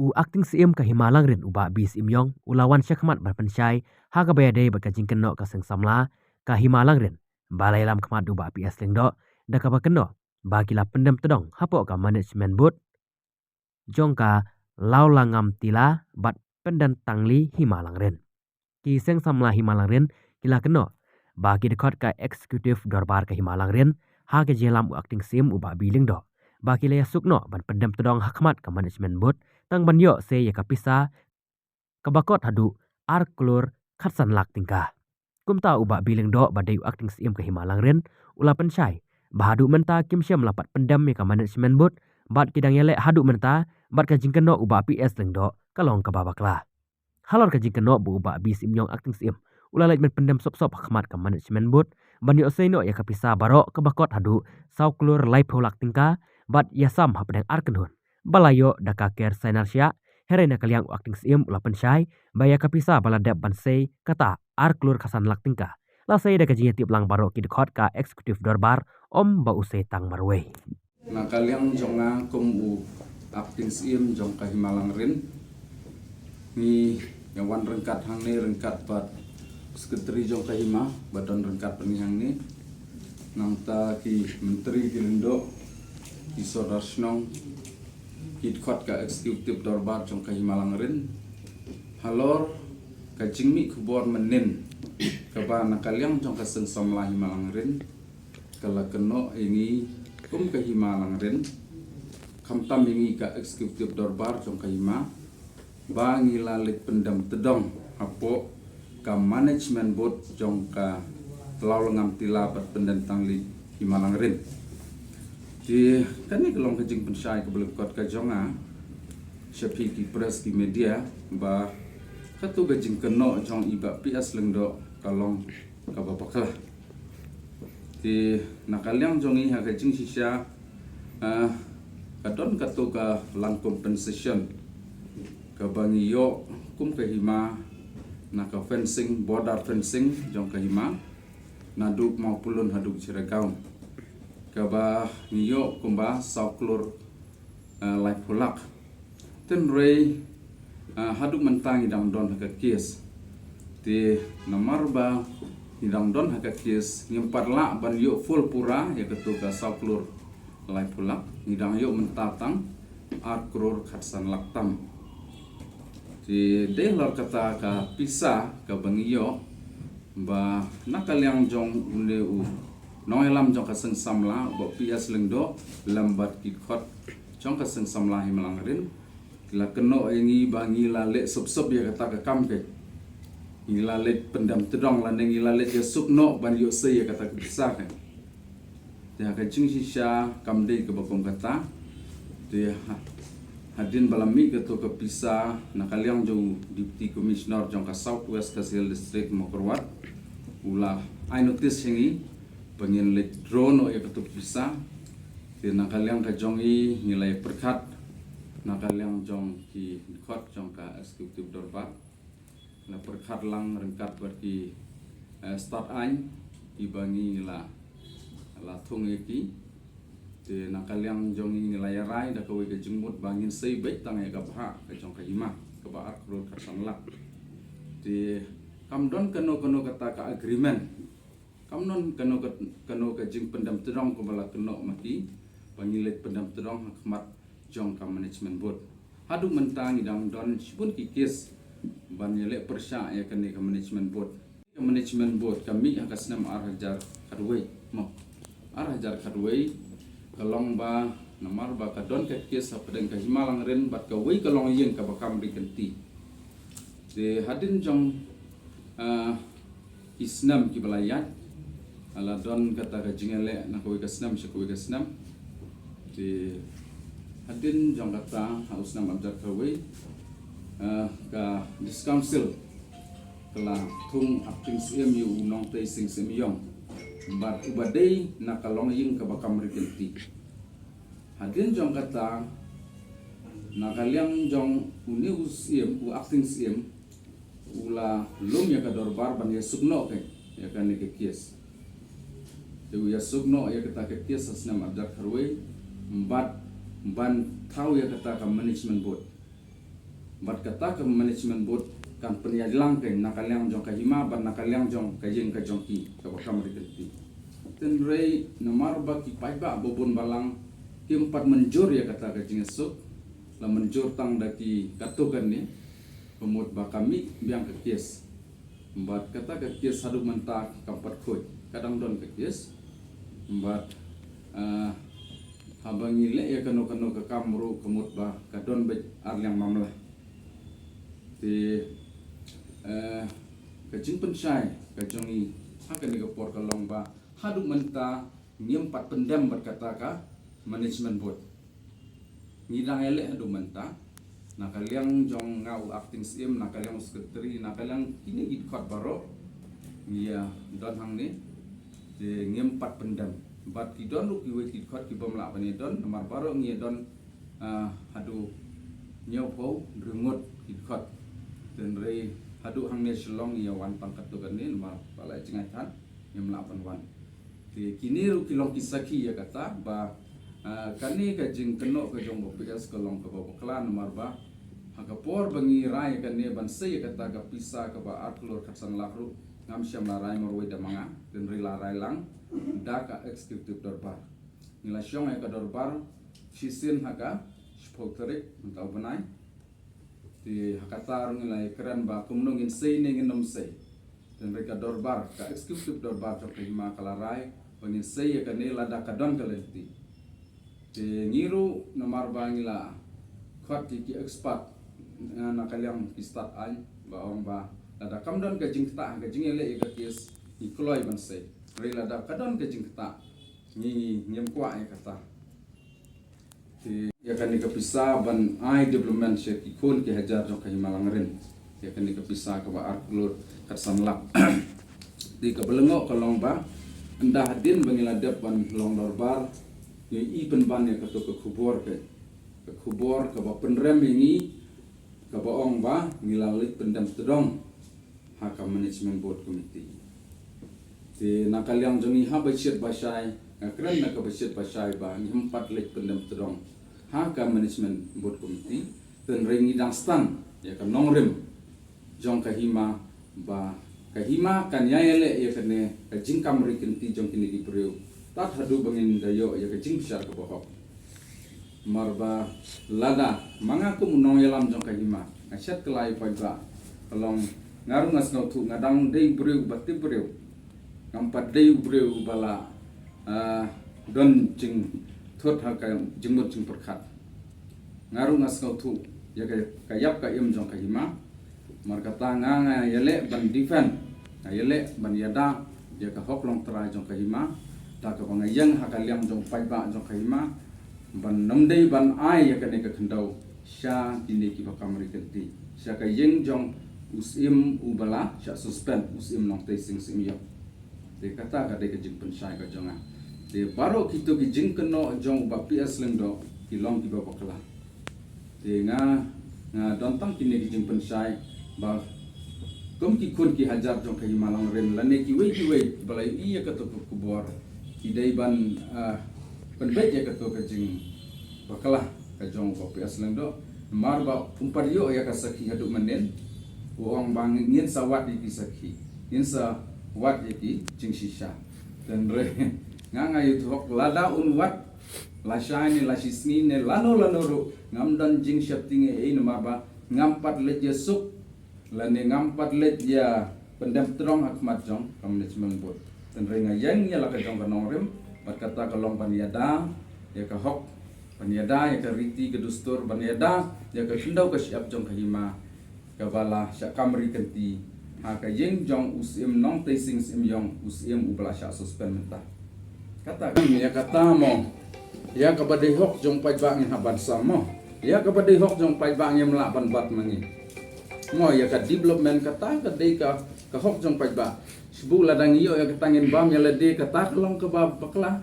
U acting sim ka himalang rin uba bis imyong ulawan syakmat berpensyai haga bayade bakajing keno ka seng samla ka himalang rin balai lam kmat uba PS lengdo da ka bakeno bagila pendem tedong hapo ka management board jong ka laulangam tila bat pendan tangli himalang rin ki seng samla himalang rin kila keno bagi dekot ka eksekutif dorbar ka himalang rin haga jelam u acting sim uba biling do bagi le sukno ban pendem tedong hakmat ka management board tang banyo se ya kapisa kabakot hadu ar klur khatsan lak tingkah kumta uba biling do badai acting sim ke himalang ren ula pensyai bahadu menta kim syam lapat pendam ya ka management board bat kidang yele hadu menta bat ka jingkeno uba PS leng do kalong ka babakla halor ka jingkeno bu uba bi sim yong acting sim ula lait men pendam sop sop hakmat ka management board banyo se no ya kapisa baro kabakot hadu sau klur lai pholak tingkah bat yasam hapdeng arkenhun balayo daka ker senarsia herena kaliang acting sim ula pensyai baya kapisa baladap bansei kata ar klur khasan lak tingka lasai daka jinya tip lang baro ki dekhot ka eksekutif dorbar om ba usai tang marwei na kaliang jonga kum u acting sim jong ka himalang rin ni yang wan rengkat hang ni rengkat bat sekretari jong ka hima badan rengkat penihang ni nang ta ki menteri kilendo ki sodar snong ki dekhot ka eksekutif dorbar jong ka himalang rin halor ka jingmi kubor menin kaba na kaliang jong ka seng somla himalang rin kala keno ini kum ka himalang rin kamtam ini ka eksekutif dorbar jong ka hima bangi lalit pendam tedong apo ka management board jong ka telau ngam tilabat pendentang li himalang rin di kani kelong kejing pensyai ke belukot ka jonga syapi ki press ki media ba katu kejing keno jong iba PS lengdo kalong ka babaklah di nakaliang jongi ha kejing sisya kadon katu ka lang compensation ka bangiyo kum ka hima na ka fencing border fencing jong ka hima naduk mau pulun haduk Ciregaon ka ba niyo kumba sauklur lai pulak ten rei haduk mentang idang don ka kies di nomor ba idang don ka kies ngimparla ban yo full pura ya ketu ka sauklur lai pulak idang yo mentatang arkrur khatsan laktam di delor kata ka pisa ka bangiyo ba nakaliang jong uneu noelam jong ka seng samla bo PS lengdo lambat ki khot jong ka seng samla himalang rin kila keno ini bangi lale sup ya kata ka kamke ngilale pendam tedong lan ngilale ya sukno ban yo se ya kata ka pisa ka dia ka jing sisya kamde ke bakom kata dia hadin balami ketu ke pisa nakaliang jong deputy commissioner jong ka southwest Kasihal district Mokorwat ulah I notice hingi pengin let drone ya ketu pisa di nakaliang ka jongi nilai perkat nakaliang jong ki khot jong ka eksekutif dorbar la perkat lang rengkat berki start ain ibangi la thung eki di nakaliang jongi nilai rai da kawi ke jengmut bangin sei baik tang ya ka bha ka jong ka hima ka ba akrul ka sanlak di kamdon keno kata ka agreement kamnon keno ka jing pendam tedong ko bala keno mati pangilet pendam tedong hakmat jong ka management board hadu mentang idang don sipun kikis ban yele persya ya kene ka management board kami akasnam arhajar kadwei mo arhajar kadwei kalong ba namar ba kadon ka kes apedeng ka himalang ren bat ka wei kalong yeng ka bakam rikenti de hadin jong isnam ki balayat ala don kata ka jingele na ko ka snam de hadin jong kata haus nam abjar ka wei ka dis council kala thung acting CMU nong tei sing semyong bat ubadai na kalong ying ka bakam rikenti hadin jong kata na kaliang jong unius u acting CM ula lum ya ka dorbar ban ya sugno ke ya kan ke kies tu ya sugno ya kata ke kies asnam abjar kharwe bat ban thau ya kata ka management board bat kata ke management board kan penyadilang ke nakaliang jong kahima ban nakaliang jong kajing kajong ki ka bakam riketi ten rei namar ba ki pai ba bobon balang ki empat menjur ya kata kajing esok la menjur tang daki katukan ni pemut ba kami biang ke kies bat kata ke kies hadu mentak kampat koi kadang don ke kies bat habang ile ya kano ke kamru kemut ba kadon be arliang mamlah di kajing pensai kajongi akan digapor kalong ba hadu menta ngiempat pendam berkata ka management board ngidang ele hadu menta nakaliang jong ngau acting sim nakaliang sekretari nakaliang kini gidkot baro iya don hang ni di ngiempat pendam bat kidon lu kiwe kidkot kibom lak bani don nomor baro ngi don hadu nyopo drengut kidkot dan rei hadu hang ne selong ia wan pangkat tu kan ni nomor balai cingatan yang melapan wan di kini lu kilong kisaki ya kata ba kani kajing kenok kajong bopias kolong ke boklan nomor ba hagapor bangi rai kan ni ban sei kata ka pisa ka ba atlur katsang lakru ngam syam larai morwe da manga dan rei larai lang da ka eksekutif dorbar nila syong ka dorbar sisin haga spokterik mentau benai di hakatar nilai keren ba kumnungin sei ningin nom sei dan mereka dorbar ka eksekutif dorbar cok lima kalarai pengin sei ka ne lada kadon kalenti di ngiru nomor ba ngila khot ki expert nakaliang pistat ai ba ong ba lada kamdon ka jing ta ka jing ele ka kies ikloi ban sei re lada kadon ka jing ta ni nyem kwa ai kata ya kan dikepisa ban ai development share ikun ki hajar jong kai malangren ya kan dikepisa ke ba arklur katsanlak di kebelengo kolong ba endah hadin bangiladep ban long dorbar i penban ya ketu ke kubor ke kubor ke ba penrem ini ke ba ong ba ngilalit pendam tedong haka management board committee di nakaliang jongi ha bachet basai keren nak bachet basai ba ni empat lit pendam tedong haka management board committee dan ringi dang stan ya kan nongrem jong kahima ba kahima kan yaele ya kan ne jingkam rikenti jong kini di priu tat hadu bangin dayo ya ka jing besar ke bohok marba lada mangaku munong yalam jong kahima asyat kelai paiba kalong ngaru ngasno tu ngadang dei priu bati priu ngampat dei priu bala don jing thot haka jingmut jing perkhat ngaru ngasno tu ya kayap ka im jong kahima markata nganga yele ban defend yele ban yada ya ka hoklong tra jong kahima ta ka bangayang haka liang jong paiba jong kahima ban namdei ban ai ya ka ne ka khandau sha kini ki bakam rikenti sha ka yeng jong usim ubala sha suspend usim long te sing sim yo de kata ka de ka jing pensai ka jonga de baro kito ki jing keno jong ba PS lengdo ki long ki ba bakla de nga dontang kini ki jing pensai ba kom ki kun ki hajar jong ka himalang ren lane ki we balai iya ka to kubor ki dai ban penbet ya ka to ka jing bakla ka jong ba PS lengdo mar ba umpariyo ya ka sakhi hadu menen uang bang ngin sawat di sakhi ngin sa wat yaki jing shisha dan re nganga yutu hok lada unwat lasani lasisni ne lano ru ngamdan jing syaptinge e numaba ngampat let ya suk lane ngampat let ya pendam terong hakmat jong management board dan re ngayang ya la ka jong kanorem bat kata kalong paniada ya ka hok paniada ya ka riti ke dustur paniada ya ka sindau ka siap jong kahima ka bala sya kamri kenti ha ka yeng jong usim nong te sing sim yong usim ubla sya suspend mentah kata ya kata mo ya kepada hok jong pai bang haban samo ya kepada hok jong pai bang yang melaban bat mangi mo ya ka development kata ka de ka hok jong pai ba sebu ladang iyo ya ketangin bam ya lede kata kelong ke bab bakla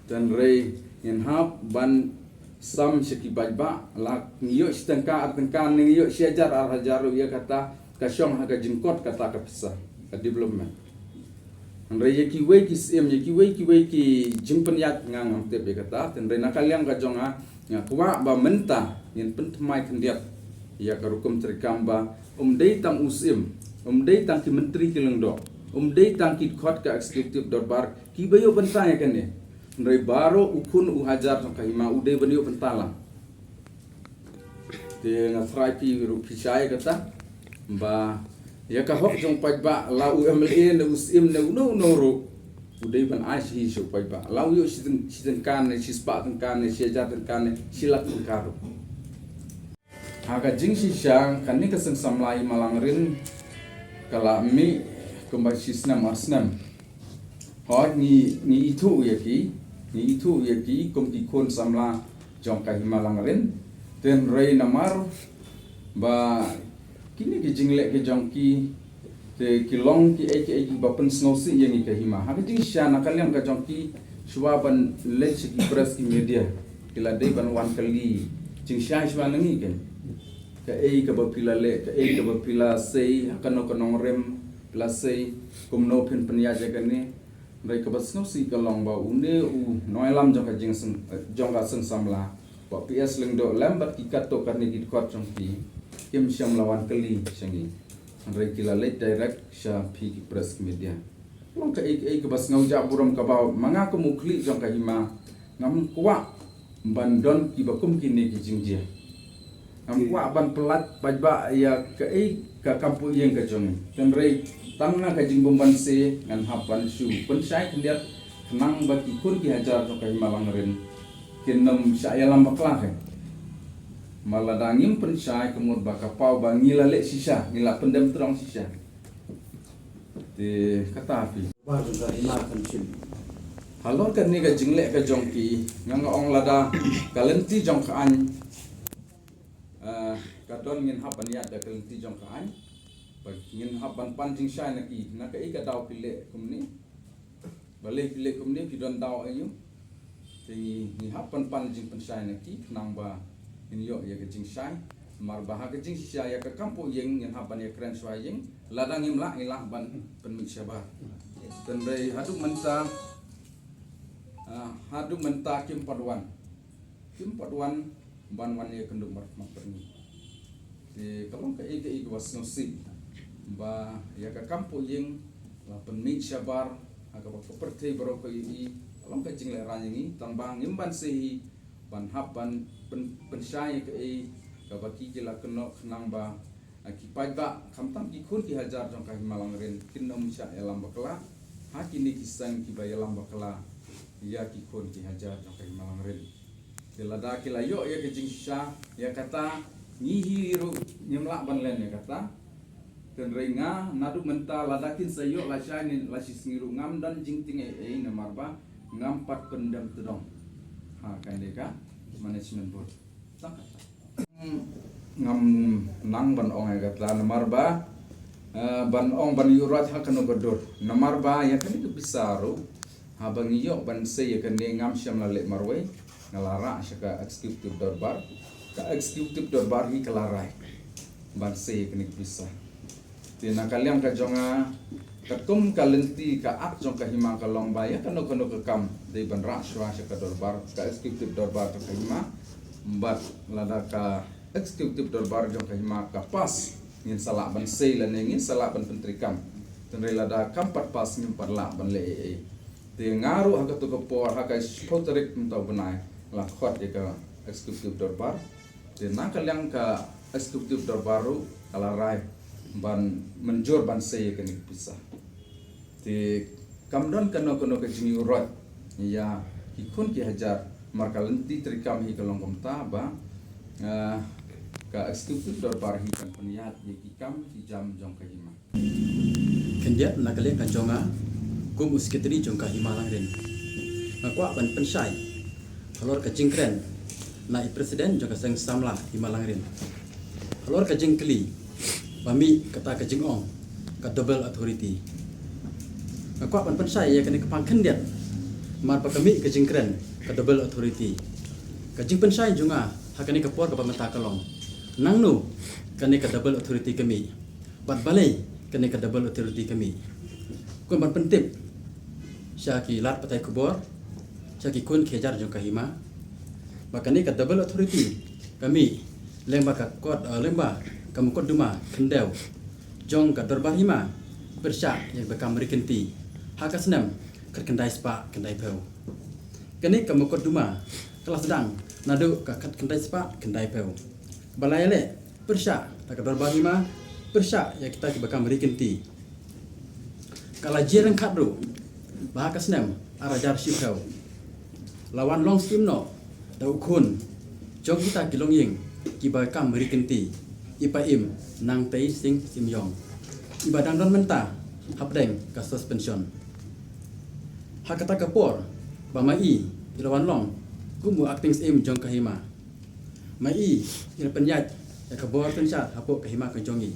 dan rei in hap ban sam seki pai ba la iyo stengka atengkan iyo syajar ar hajaru ya kata ka syong ha ka jingkot kata ka pisah ka development Andai yaki wei ki sim yaki wei ki jimpen yak ngang te be kata tendai nakaliang ka jonga nya kwa ba menta yen pentemai kendiat ya karukum terikamba dei tang usim dei tang ki menteri ki lengdo dei tang ki khot ka eksekutif dorbar ki bayo bentang ya kan ne ndai baro ukun hajar tong kahima udei banyo bentala te ngasrai pi ru pisai kata ba ya ka hok jong pai ba la UMLA ne usim ne no ro udei ban ai si so pai ba la yo sidin kan ne sispa kan ne sieja kan ne silak karo aga jing si syang kan ni keseng samlai malangrin kala mi kumbai sisnam asnam hot ni itu ya ki kum ki kon samla jong kai malangrin ten rei namar ba kini ki jingle ke jong ki te kilong ki eke bapen snosi yang ki hima aga jing syang nakaliam ka jong ki swaban lech ki press ki media kila dei ban wan kali jing syang swa nangi ken ka bapila le ka ka bapila sei kano rem plus sei kumno pin penyaja kane mereka basno si kalong ba une noilam jong ka jong ka seng samla ba PS lengdo lambat ki kato karne ki kot jong ki kim syam lawan kali sangi mereka le direct sha pi ki press media long ka ka bas ngau ja buram ka ba manga ko mukli jong ka hima ngam kwa bandon ki bakum kini ki jingjia Amwa ban pelat bajba ya ka kampu yang ka jong tenrei tangna ka jing bomban se ngan hapan shu pen sai kendiat kenang baki kun ki hajar to ka malang ren kinam saya lam bakla ke maladangim pen sai kemur baka pau bangila le sisa ngila pendem terong sisa de kata api ba juga ina kan chin halor kan ni ka jingle ka jong ki ngang ong lada kalenti jong ka an kadon ngin haban ya da kalenti jong ka an bag ngin haban panjing syai naki naka ika daw pile kumni balik pile kumni pidon daw ayu tingi ni haban panjing pensyai naki nang ba in yo ya ke jing syai mar bah ke jing syai ya ke kampo yeng ngin haban ya kren syai yeng ladang imla ilah ban penmi syaba dan dai haduk menta kim padwan ban wan ya kenduk mar perni di kalong ka ika was ngosip ba ya ka kampo yeng la penmi syabar aga ba perti baro ko i kalong ka jing le ran ini tangbang imban sehi ban haban pensyai ka ka baki jela keno kenang ba ki pajba kamtam ki khun ki hajar jong ka himalang ren kinom sya elam bakla hakini kisan ki bayalam bakla ya ki khun ki hajar jong ka himalang ren delada ki layo ya ke jing sya ya kata ngihiru nyemlak ban len ya kata dan renga nadu menta ladakin sayo la syani la singiru ngam dan jingting na marba ngampat pendam tedong ha kan deka management board tak ngam nang ban ong ya kata na marba ban ong ban yurat ha kan godur na marba ya kan itu bisaru habang iyo ban se ya kan ngam syam la le marwe ngalara syaka eksekutif dorbar ka eksekutif dorbar hi kelarai ban se kan bisa tina kaliam ka jonga katum kalenti ka ak jong ka hima ka lomba ya kano ka kam de ban ra shwa syaka dorbar ka eksekutif dorbar ka hima mbat lada ka eksekutif dorbar jong ka hima ka pas ngin salak ban se la ngin salak ban pentrikam tenre lada kampat pas ngin parla ban le te ngaru ha ka to ko por ha ka spoterik mentau benai la khot ya ka eksekutif dorbar de nakaliang ka eksekutif dorbaru kala rai ban menjur ban se kan bisa te kamdon kano ke jini urot ya hikun ki hajar markalenti trikam hi kalong komta ba ka eksekutif dorbar hi kan peniat ye kikam hi jam jong ka hima kendiat nakaliang ka jonga kum usketri jong ka himalang ren ngakwa ban pensai kalor ka jingkren naik presiden jong ka seng samla himalang ren kalor ka jingkli bami kata ka jingong ka double authority ngakwa ban pensai ya kene kapang kendiat mar pa kami ka jingkren ka double authority ka jing pensai jonga hakane ka por ka pamata kalong nangnu kane ka double authority kami bat balai kane ka double authority kami kun ban pentip syaki lat patai kubor syaki kun kejar jong kahima makane ka double authority kami lemba ka kot lemba kamu kot duma kendau jong ka dorbar hima persya yang bekam merikenti haka senam kendai spa kendai peu kini kamu kot duma kelas sedang nadu ka kendai spa kendai peu balai le persya ka dorbar hima persya yang kita bekam merikenti kala jiran kadru bahaka senam arajar sipeu lawan long skim no dau kun jong kita kilong ying kiba kam merikenti ipa im nang tei sing sim yong iba dang don menta hapdeng ka suspension hakata kapor ba mai ilawan long kumu acting im jong kahima mai ila penyat ya kabor tensat hapo kahima ka jongi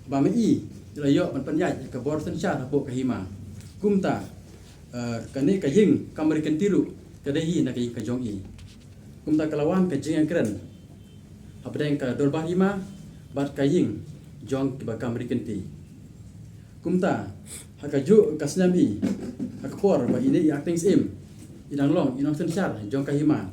ba mai ila yo penyat ya kabor tensat hapo kahima kumta kane ka ying kam merikenti ru kadehi na ka jongi kumta kalawan ka jing kren habdeng ka dorbah hima bat kaying jong kiba kamri kenti kumta hakaju kasnami hakpor ba ini acting sim inang long inang sensar jong ka hima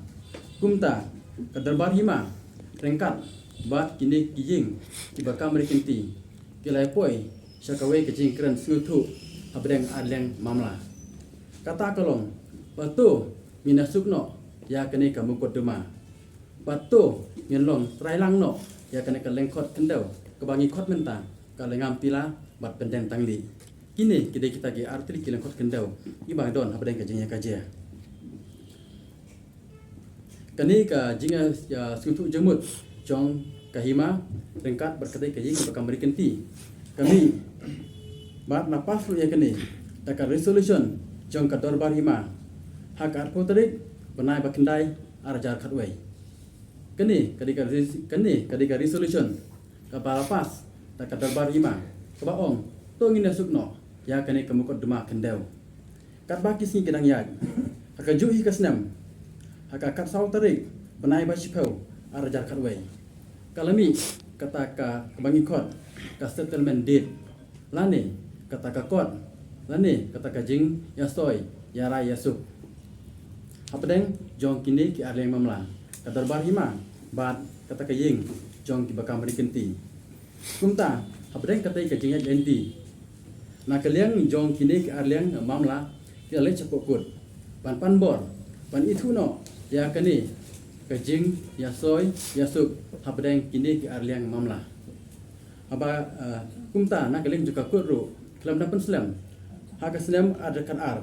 kumta ka dorbah hima rengkat bat kini kiying kiba kamri kenti kilai poi syakawe kejing kren sutu habdeng adleng mamla kata kolong batu minasukno ya kene kamu koduma batu ngelong trailang no ya kena kelengkot kendau kebangi kot mentang kalengam pila bat pendeng tangli kini kita ge artri kelengkot kendau ibang don habdeng kajingnya kajia kani ka jinga ya sutu jemut jong kahima rengkat berkata kajing bakam berkenti kami bat napas ya kini takar resolution jong ka dorbar hima hak arpoterik benai bakendai arajar khatwei kini kadika resolution kapa lapas tak dorbar hima kaba ong to ngina sukno ya kani kamukot duma kendau kat baki singi kedang yag haka juhi kasnam haka kat saw tarik benai ba shipau arajar khatwei kalami kata ka kebangi kot ka settlement deed lani kata ka kot lani kata ka jing ya soy ya rai ya suk hapdeng jong kini ki arleng mamla kadar hima bat kata kaying jong ki bakam merikenti kumta hapdeng kata ka jingya jenti na kaliang jong kini ki arleng mamla ki ale chapokut pan bor pan itu no ya kani ka jing ya soy ya suk hapdeng kini ki arleng mamla aba kumta na kaliang juga kutru kelam dapan selam haka selam ada kan ar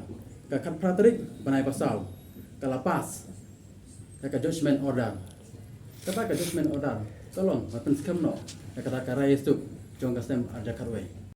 ka kat pratrik banai pasal kalapas ka judgment order kata ka judgment order tolong mapen skam no kata ka rai suk jong kasem ada karwe